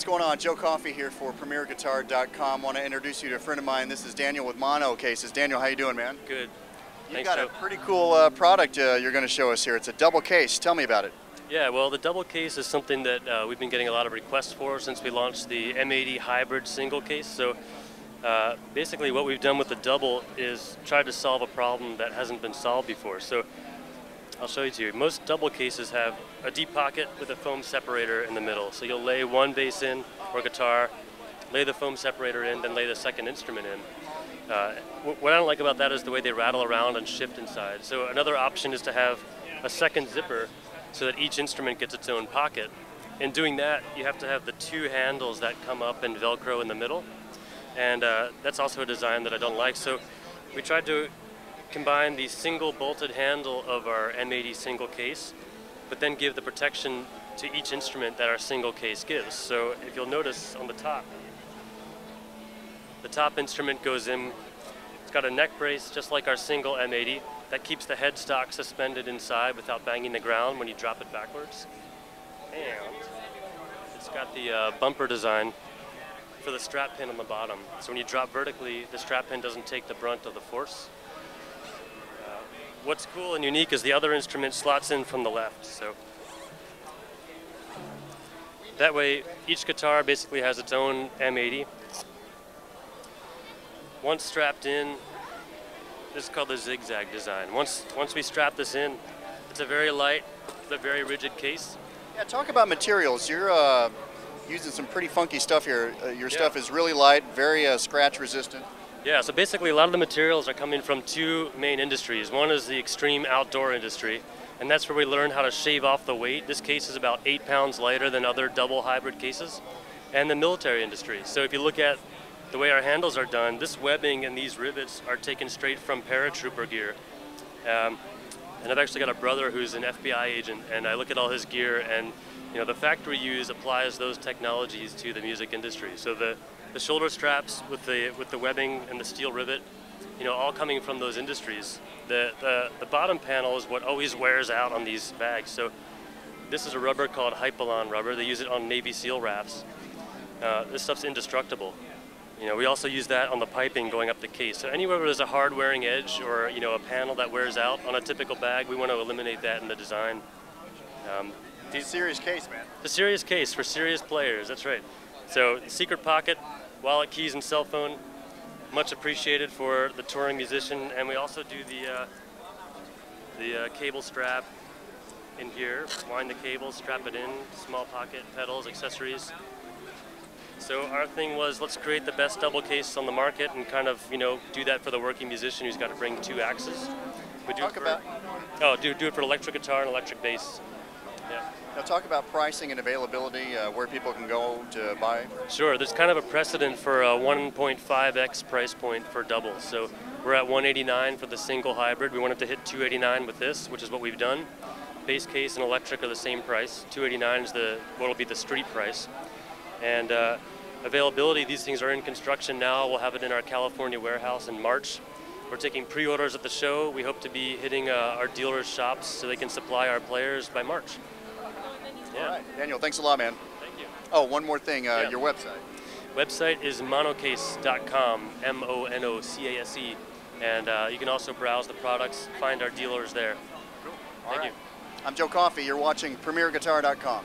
what's going on? Joe Coffey here for PremierGuitar.com. Want to introduce you to a friend of mine. This is Daniel with Mono Cases. Daniel, how you doing, man? Good. You've got a pretty cool product you're going to show us here. It's a double case. Tell me about it. Yeah, well, the double case is something that we've been getting a lot of requests for since we launched the M80 hybrid single case. So basically what we've done with the double is try to solve a problem that hasn't been solved before. So I'll show you to you. Most double cases have a deep pocket with a foam separator in the middle. So you'll lay one bass in or guitar, lay the foam separator in, then lay the second instrument in. What I don't like about that is the way they rattle around and shift inside. So another option is to have a second zipper so that each instrument gets its own pocket. In doing that, you have to have the two handles that come up and Velcro in the middle. And that's also a design that I don't like. So we tried to combine the single bolted handle of our M80 single case, but then give the protection to each instrument that our single case gives. So if you'll notice on the top instrument goes in, it's got a neck brace just like our single M80 that keeps the headstock suspended inside without banging the ground when you drop it backwards. And it's got the bumper design for the strap pin on the bottom. So when you drop vertically, the strap pin doesn't take the brunt of the force. What's cool and unique is the other instrument slots in from the left. So that way, each guitar basically has its own M80. Once strapped in, this is called the Zigzag Design. Once we strap this in, it's a very light, but very rigid case. Yeah, talk about materials. You're using some pretty funky stuff here. Your stuff is really light, very scratch resistant. Yeah, so basically a lot of the materials are coming from two main industries. One is the extreme outdoor industry, and that's where we learn how to shave off the weight. This case is about 8 pounds lighter than other double hybrid cases. And the military industry. So if you look at the way our handles are done, this webbing and these rivets are taken straight from paratrooper gear. And I've actually got a brother who's an FBI agent, and I look at all his gear, and the factory use applies those technologies to the music industry. So the shoulder straps with the webbing and the steel rivet, all coming from those industries. The bottom panel is what always wears out on these bags. So this is a rubber called Hypalon Rubber. They use it on Navy SEAL rafts. This stuff's indestructible. We also use that on the piping going up the case. So anywhere where there's a hard wearing edge or a panel that wears out on a typical bag, we want to eliminate that in the design. It's a serious case, man. It's a serious case for serious players, that's right. So secret pocket, wallet, keys, and cell phone, much appreciated for the touring musician. And we also do the cable strap in here. Wind the cable, strap it in, small pocket, pedals, accessories. So our thing was, let's create the best double case on the market and kind of, do that for the working musician who's got to bring two axes. We do do it for electric guitar and electric bass. Yeah. Now talk about pricing and availability, where people can go to buy. Sure, there's kind of a precedent for a 1.5x price point for doubles. So we're at $189 for the single hybrid. We wanted to hit $289 with this, which is what we've done. Bass case and electric are the same price. $289 is what will be the street price. And availability, these things are in construction now. We'll have it in our California warehouse in March. We're taking pre-orders at the show. We hope to be hitting our dealers' shops so they can supply our players by March. Yeah. All right. Daniel, thanks a lot, man. Thank you. Oh, one more thing, your website. Website is monocase.com, MONOCASE. And you can also browse the products, find our dealers there. Cool. Thank you. I'm Joe Coffey. You're watching PremierGuitar.com.